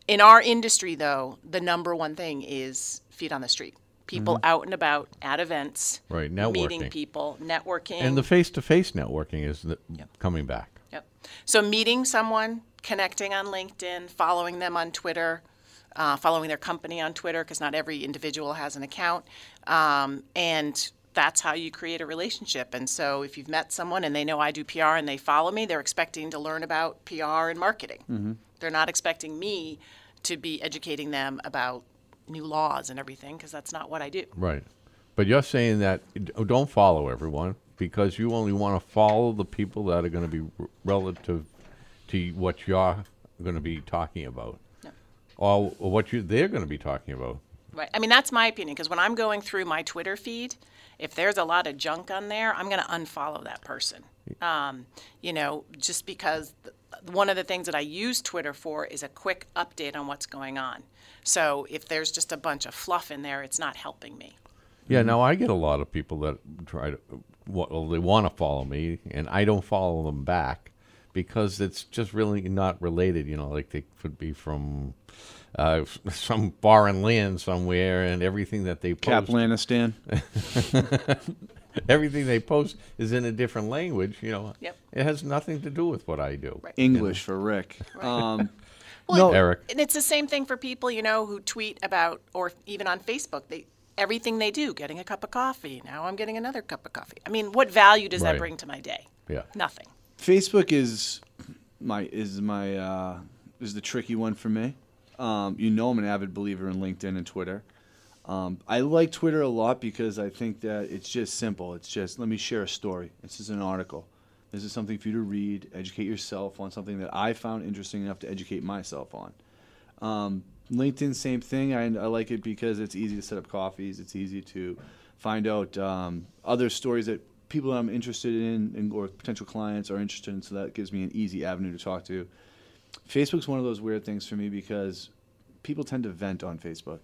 In our industry, though, the number one thing is feet on the street. People out and about at events, Right, networking. meeting people, networking. And the face-to-face networking is coming back. Yep. So meeting someone, connecting on LinkedIn, following them on Twitter, following their company on Twitter, because not every individual has an account. And that's how you create a relationship. And so if you've met someone and they know I do PR and they follow me, they're expecting to learn about PR and marketing. They're not expecting me to be educating them about new laws and everything, because that's not what I do. Right. But you're saying that don't follow everyone because you only want to follow the people that are going to be relative to what you're going to be talking about. Or what they're going to be talking about. Right. I mean, that's my opinion, because when I'm going through my Twitter feed, if there's a lot of junk on there, I'm going to unfollow that person. Just because one of the things that I use Twitter for is a quick update on what's going on. So if there's just a bunch of fluff in there, it's not helping me. Yeah, now I get a lot of people that they want to follow me, and I don't follow them back because it's just really not related. Like they could be from some foreign land somewhere, and everything that they post. Kaplanistan. Everything they post is in a different language. Yep. It has nothing to do with what I do. Right. English for Rick. Well, No. Eric. And it's the same thing for people, who tweet about, or even on Facebook, everything they do, getting a cup of coffee. Now I'm getting another cup of coffee. I mean, what value does that Right. bring to my day? Yeah. Nothing. Facebook is the tricky one for me. I'm an avid believer in LinkedIn and Twitter. I like Twitter a lot because I think that it's just simple. It's just, let me share a story. This is an article. This is something for you to read, educate yourself on something that I found interesting enough to educate myself on. LinkedIn, same thing. I like it because it's easy to set up coffees. It's easy to find out other stories that people that I'm interested in or potential clients are interested in, so that gives me an easy avenue to talk to. Facebook's one of those weird things for me because people tend to vent on Facebook.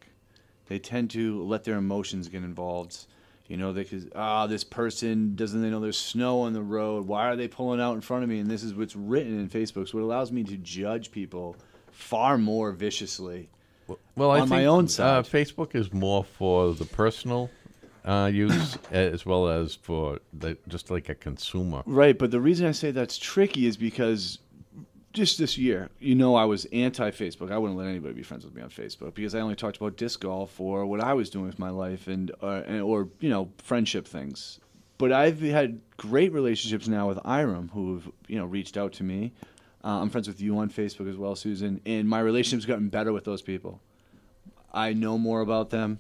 They tend to let their emotions get involved. This person doesn't they know there's snow on the road? Why are they pulling out in front of me? And this is what's written in Facebook. So it allows me to judge people far more viciously. Well, I think my own side. Facebook is more for the personal use as well as for just like a consumer. Right, but the reason I say that's tricky is because just this year, I was anti-Facebook. I wouldn't let anybody be friends with me on Facebook because I only talked about disc golf or what I was doing with my life or friendship things. But I've had great relationships now with Iram who've reached out to me. I'm friends with you on Facebook as well, Susan, and my relationship's gotten better with those people. I know more about them.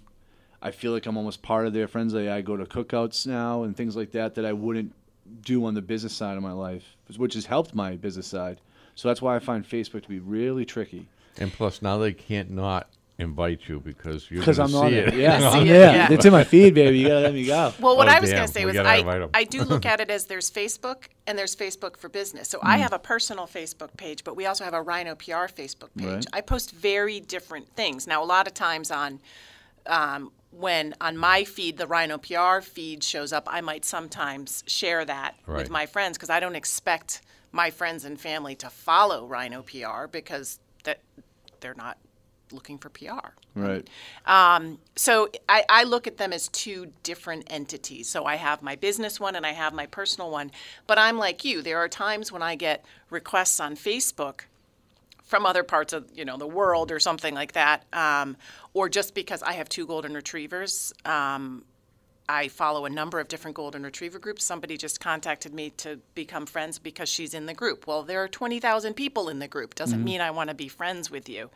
I feel like I'm almost part of their friends. I go to cookouts now and things like that I wouldn't do on the business side of my life, which has helped my business side. So that's why I find Facebook to be really tricky. And plus, now they can't not invite you because you're going to I'm see on it. Yeah, See it, yeah. yeah. It's in my feed, baby. You got to let me go. Well, what Oh, I was damn. going to say We was gotta invite 'em. I do look at it as there's Facebook and there's Facebook for business. So I have a personal Facebook page, but we also have a Rhino PR Facebook page. Right. I post very different things. Now, a lot of times when on my feed, the Rhino PR feed shows up, I might sometimes share that Right. with my friends because I don't expect my friends and family to follow Rhino PR because they're not looking for PR. Right. So I look at them as two different entities. So I have my business one and I have my personal one. But I'm like you. There are times when I get requests on Facebook from other parts of the world or something like that, or just because I have two golden retrievers. I follow a number of different golden retriever groups. Somebody just contacted me to become friends because she's in the group. Well, there are 20,000 people in the group. Doesn't mean I want to be friends with you.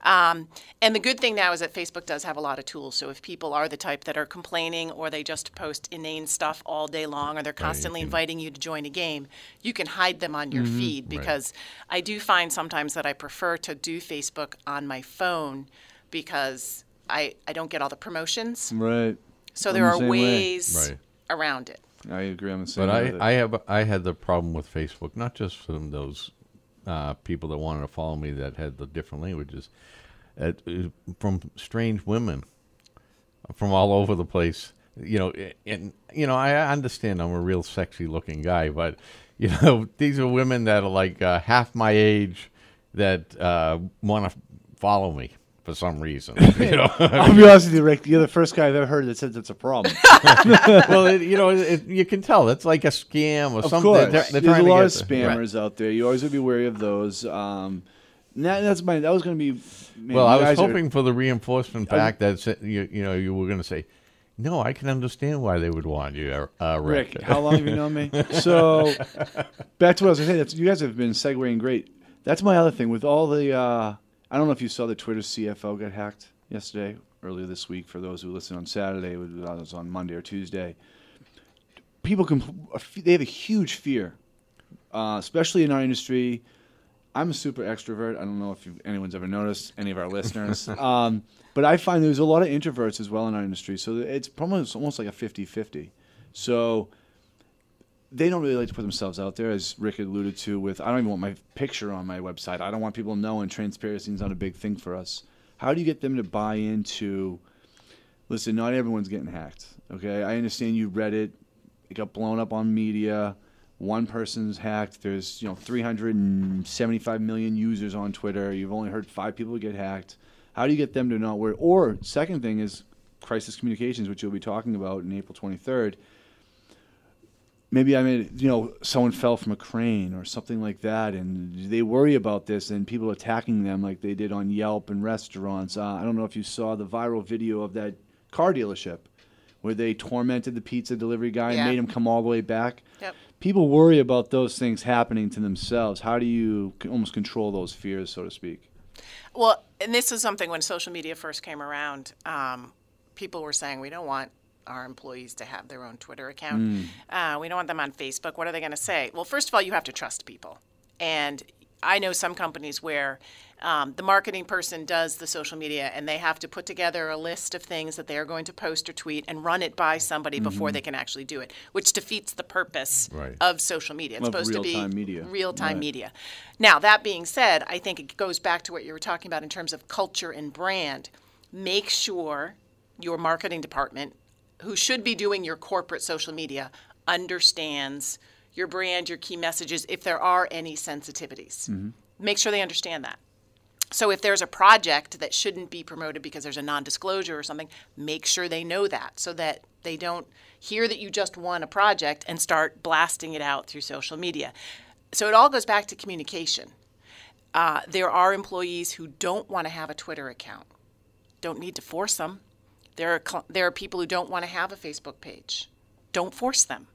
And the good thing now is that Facebook does have a lot of tools. So if people are the type that are complaining or they just post inane stuff all day long or they're constantly inviting you to join a game, you can hide them on your feed because I do find sometimes that I prefer to do Facebook on my phone because I don't get all the promotions. Right. So I'm there the are same way. ways Right. around it. I agree on the same. But I had the problem with Facebook, not just from those people that wanted to follow me that had the different languages, from strange women from all over the place I understand I'm a real sexy looking guy, but these are women that are like half my age that want to follow me for some reason. I'll be honest with you, Rick. You're the first guy I've ever heard that said that's a problem. Well, you can tell it's like a scam or Of something. course, They're there's a lot of to spammers out there. You always would be wary of those. That was going to be. Man, well, I was hoping for the reinforcement back that you were going to say, no, I can understand why they would want you, Rick. How long have you known me? So, back to what I was going to say. You guys have been segueing great. That's my other thing with all the. I don't know if you saw the Twitter CFO got hacked yesterday, earlier this week. For those who listen on Saturday, it was on Monday or Tuesday. People they have a huge fear, especially in our industry. I'm a super extrovert. I don't know if anyone's ever noticed, any of our listeners. But I find there's a lot of introverts as well in our industry. So it's almost like a 50-50. So they don't really like to put themselves out there, as Rick alluded to with, I don't even want my picture on my website. I don't want people knowing transparency is not a big thing for us. How do you get them to buy into, listen, not everyone's getting hacked, okay? I understand you read it. It got blown up on media. One person's hacked. There's 375 million users on Twitter. You've only heard 5 people get hacked. How do you get them to not worry? Or second thing is crisis communications, which you'll be talking about in April 23rd. Maybe someone fell from a crane or something like that, and they worry about this and people attacking them like they did on Yelp and restaurants. I don't know if you saw the viral video of that car dealership where they tormented the pizza delivery guy and made him come all the way back. Yep. People worry about those things happening to themselves. How do you almost control those fears, so to speak? Well, and this is something when social media first came around, people were saying, we don't want our employees to have their own Twitter account. We don't want them on Facebook. What are they going to say? Well, first of all, you have to trust people. And I know some companies where the marketing person does the social media and they have to put together a list of things that they are going to post or tweet and run it by somebody before they can actually do it, which defeats the purpose of social media. It's supposed to be real-time media. Now, that being said, I think it goes back to what you were talking about in terms of culture and brand. Make sure your marketing department, who should be doing your corporate social media, understands your brand, your key messages, if there are any sensitivities. Make sure they understand that. So if there's a project that shouldn't be promoted because there's a non-disclosure or something, make sure they know that so that they don't hear that you just won a project and start blasting it out through social media. So it all goes back to communication. There are employees who don't want to have a Twitter account. Don't need to force them. There are people who don't want to have a Facebook page. Don't force them.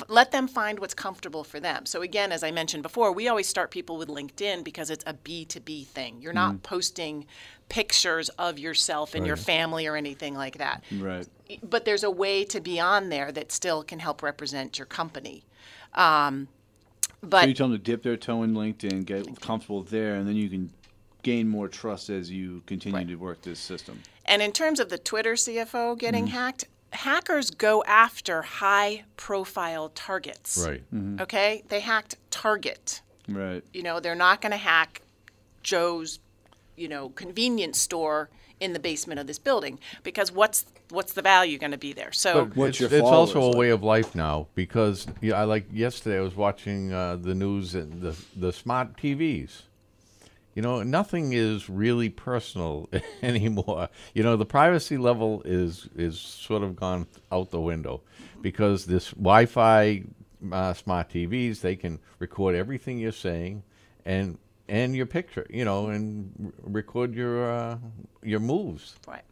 Let them find what's comfortable for them. So again, as I mentioned before, we always start people with LinkedIn because it's a B2B thing. You're not posting pictures of yourself and your family or anything like that. Right. But there's a way to be on there that still can help represent your company. So you tell them to dip their toe in LinkedIn, get comfortable there, and then you can gain more trust as you continue to work this system. And in terms of the Twitter CFO getting hacked, hackers go after high-profile targets. Right. Okay? They hacked Target. Right. They're not going to hack Joe's, convenience store in the basement of this building because what's the value going to be there? So it's also a way of life now because yesterday I was watching the news and the smart TVs. Nothing is really personal anymore. The privacy level is sort of gone out the window because this Wi-Fi smart TVs, they can record everything you're saying and your picture, and record your moves. Right.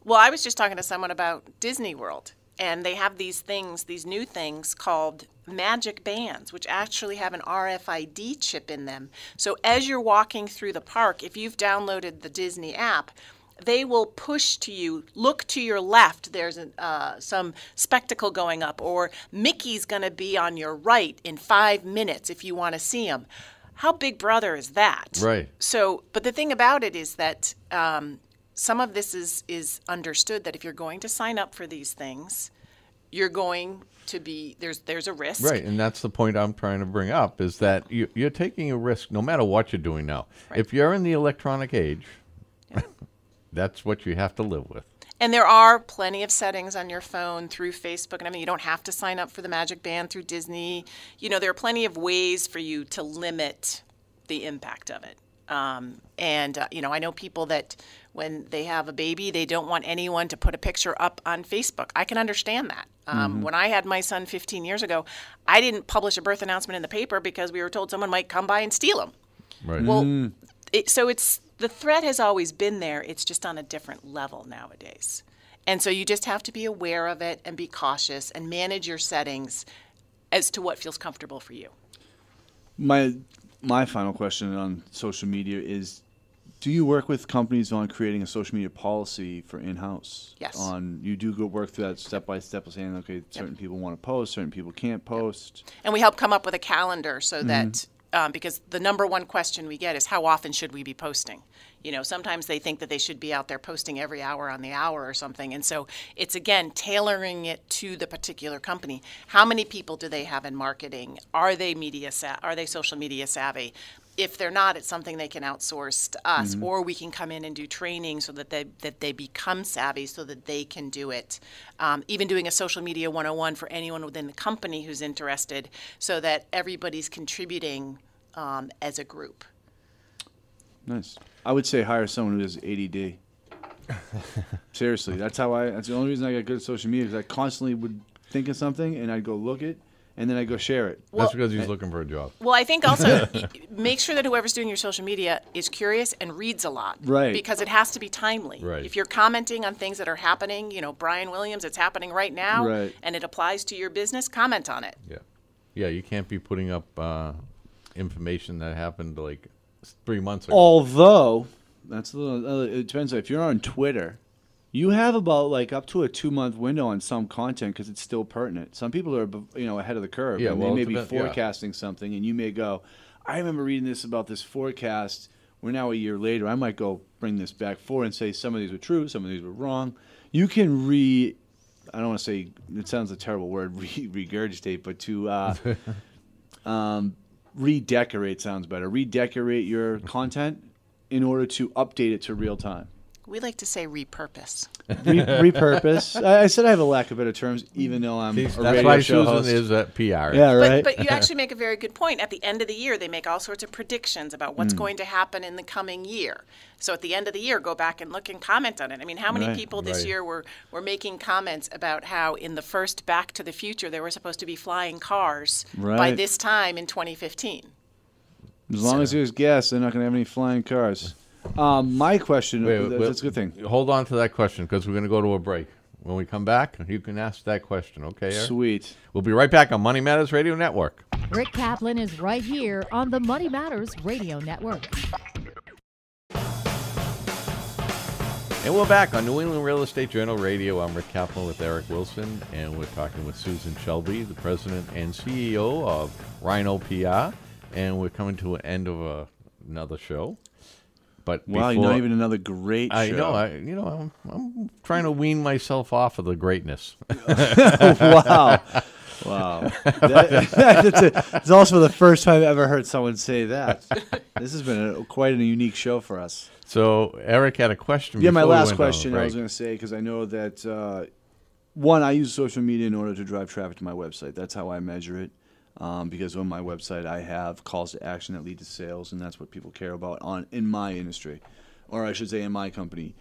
Well, I was just talking to someone about Disney World, and they have these new things called magic bands, which actually have an RFID chip in them. So as you're walking through the park, if you've downloaded the Disney app, they will push to you, look to your left, there's some spectacle going up, or Mickey's going to be on your right in 5 minutes if you want to see him. How Big Brother is that? Right. So, but the thing about it is that some of this is understood that if you're going to sign up for these things, you're going to be, there's a risk. Right, and that's the point I'm trying to bring up, is that you're taking a risk no matter what you're doing now. Right. If you're in the electronic age, that's what you have to live with. And there are plenty of settings on your phone through Facebook. And I mean, you don't have to sign up for the Magic Band through Disney. You know, there are plenty of ways for you to limit the impact of it. You know, I know people that when they have a baby, they don't want anyone to put a picture up on Facebook. I can understand that. When I had my son 15 years ago, I didn't publish a birth announcement in the paper because we were told someone might come by and steal them. Right. Well, the threat has always been there. It's just on a different level nowadays. And so you just have to be aware of it and be cautious and manage your settings as to what feels comfortable for you. My final question on social media is, do you work with companies on creating a social media policy for in-house? Yes. You do go work through that step-by-step of saying, okay, certain people want to post, certain people can't post. And we help come up with a calendar so that because the number one question we get is how often should we be posting? You know, sometimes they think that they should be out there posting every hour on the hour or something. And so it's, again, tailoring it to the particular company. How many people do they have in marketing? Are they social media savvy? If they're not, it's something they can outsource to us, or we can come in and do training so that they become savvy so that they can do it. Even doing a social media 101 for anyone within the company who's interested so that everybody's contributing as a group. Nice. I would say hire someone who does ADD. Seriously, that's the only reason I got good at social media, because I constantly would think of something and I'd go look it, and then I go share it. That's because he's looking for a job. Well, I think also make sure that whoever's doing your social media is curious and reads a lot. Right. Because it has to be timely. Right. If you're commenting on things that are happening, you know, Brian Williams, it's happening right now, right, and it applies to your business, comment on it. Yeah. Yeah, you can't be putting up information that happened like 3 months ago. Although, that's a little, it depends. If you're on Twitter, you have about like up to a 2-month window on some content because it's still pertinent. Some people are, ahead of the curve. Yeah, and well, they may be yeah, forecasting something, and you may go, I remember reading this about this forecast. We're now a year later. I might go bring this back forward and say some of these were true, some of these were wrong. You can I don't want to say, it sounds a terrible word, regurgitate, but to redecorate sounds better. Redecorate your content in order to update it to real time. We like to say repurpose. Repurpose. I said I have a lack of better terms, even though I'm a That's radio why show Susan host. is at PR. Yeah, right. But you actually make a very good point. At the end of the year, they make all sorts of predictions about what's going to happen in the coming year. So at the end of the year, go back and look and comment on it. I mean, how many people this year were making comments about how in the first Back to the Future there were supposed to be flying cars by this time in 2015? As long as there's gas, they're not going to have any flying cars. My question, that's a good thing. Hold on to that question because we're going to go to a break. When we come back, you can ask that question, okay, Eric? Sweet. We'll be right back on Money Matters Radio Network. Rick Kaplan is right here on the Money Matters Radio Network. And we're back on New England Real Estate Journal Radio. I'm Rick Kaplan with Eric Wilson, and we're talking with Susan Shelby, the president and CEO of Rhino PR, and we're coming to an end of another show. But wow, before, not even another great show. I know. I'm trying to wean myself off of the greatness. Wow. It's also the first time I've ever heard someone say that. This has been quite a unique show for us. So Eric had a question. Yeah, my last question I was going to say, because I know that, one, I use social media in order to drive traffic to my website. That's how I measure it. Because on my website I have calls to action that lead to sales, and that's what people care about in my industry, or I should say in my company.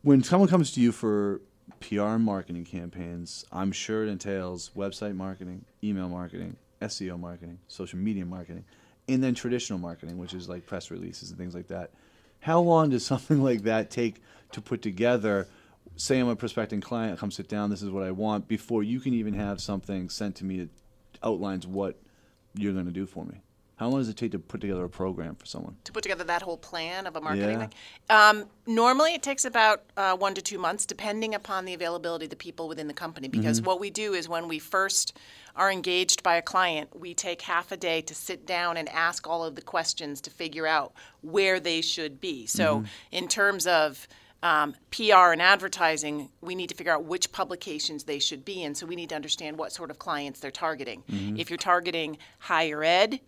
When someone comes to you for PR and marketing campaigns, I'm sure it entails website marketing, email marketing, SEO marketing, social media marketing, and then traditional marketing, which is like press releases and things like that. How long does something like that take to put together? Say I'm a prospecting client, come sit down, this is what I want, before you can even have something sent to me that outlines what you're going to do for me. How long does it take to put together a program for someone? To put together that whole plan of a marketing thing? Normally it takes about 1 to 2 months, depending upon the availability of the people within the company. Because what we do is when we first are engaged by a client, we take half a day to sit down and ask all of the questions to figure out where they should be. So in terms of PR and advertising, we need to figure out which publications they should be in. So we need to understand what sort of clients they're targeting. If you're targeting higher ed,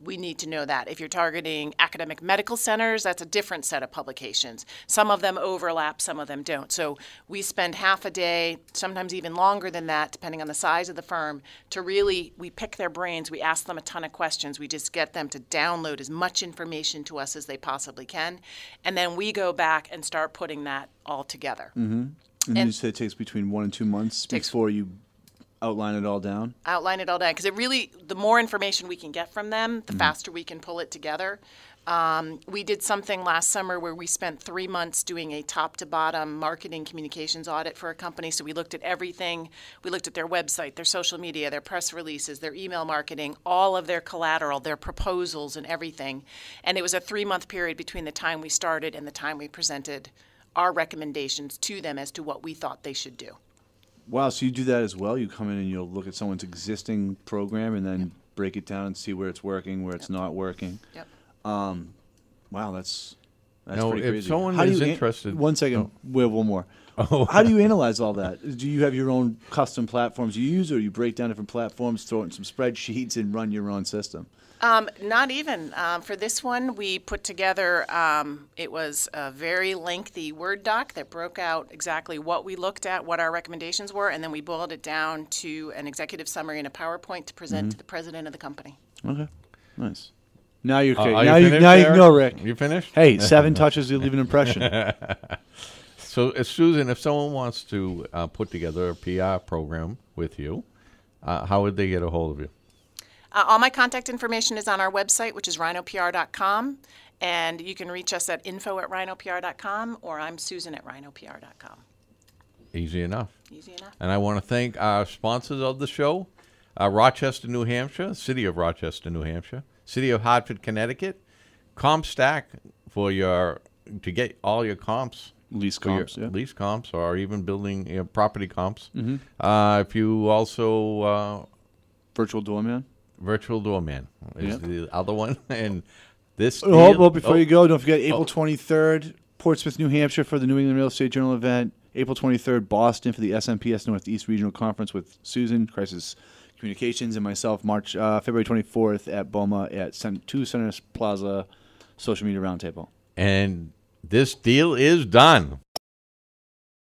we need to know that. If you're targeting academic medical centers, that's a different set of publications. Some of them overlap, some of them don't. So we spend half a day, sometimes even longer than that, depending on the size of the firm, to really, we pick their brains, we ask them a ton of questions, we just get them to download as much information to us as they possibly can, and then we go back and start putting that all together. Mm-hmm. And you said it takes between 1 and 2 months before you outline it all down? Outline it all down, because it really, the more information we can get from them, the faster we can pull it together. We did something last summer where we spent 3 months doing a top-to-bottom marketing communications audit for a company. So we looked at everything. We looked at their website, their social media, their press releases, their email marketing, all of their collateral, their proposals and everything. And it was a 3-month period between the time we started and the time we presented our recommendations to them as to what we thought they should do. Wow, so you do that as well? You come in and you'll look at someone's existing program and then break it down and see where it's working, where it's not working. Yep. Wow, that's No, pretty if crazy. someone How do is you interested- One second, we have one more. Oh. How do you analyze all that? Do you have your own custom platforms you use, or you break down different platforms, throw it in some spreadsheets, and run your own system? Not even. For this one, we put together, it was a very lengthy Word doc that broke out exactly what we looked at, what our recommendations were, and then we boiled it down to an executive summary and a PowerPoint to present to the president of the company. Okay, nice. Now you're okay. Are now you you finished, now you Eric? can go, Rick. You finished? Hey, 7 touches to leave an impression. So, Susan, if someone wants to put together a PR program with you, how would they get a hold of you? All my contact information is on our website, which is rhinopr.com, and you can reach us at info@rhinopr.com, or I'm Susan at rhinopr.com. Easy enough. Easy enough. And I want to thank our sponsors of the show, Rochester, New Hampshire, City of Rochester, New Hampshire, City of Hartford, Connecticut, CompStack to get all your comps. Lease comps, yeah. Lease comps, or even building property comps. If you also Virtual Doorman. Virtual Doorman is the other one, and this. Well, before you go, don't forget April 23rd, Portsmouth, New Hampshire for the New England Real Estate Journal event. April 23rd, Boston for the SMPS Northeast Regional Conference with Susan, Crisis Communications, and myself. February 24th at BOMA at 2 Centers Plaza Social Media Roundtable. And this deal is done.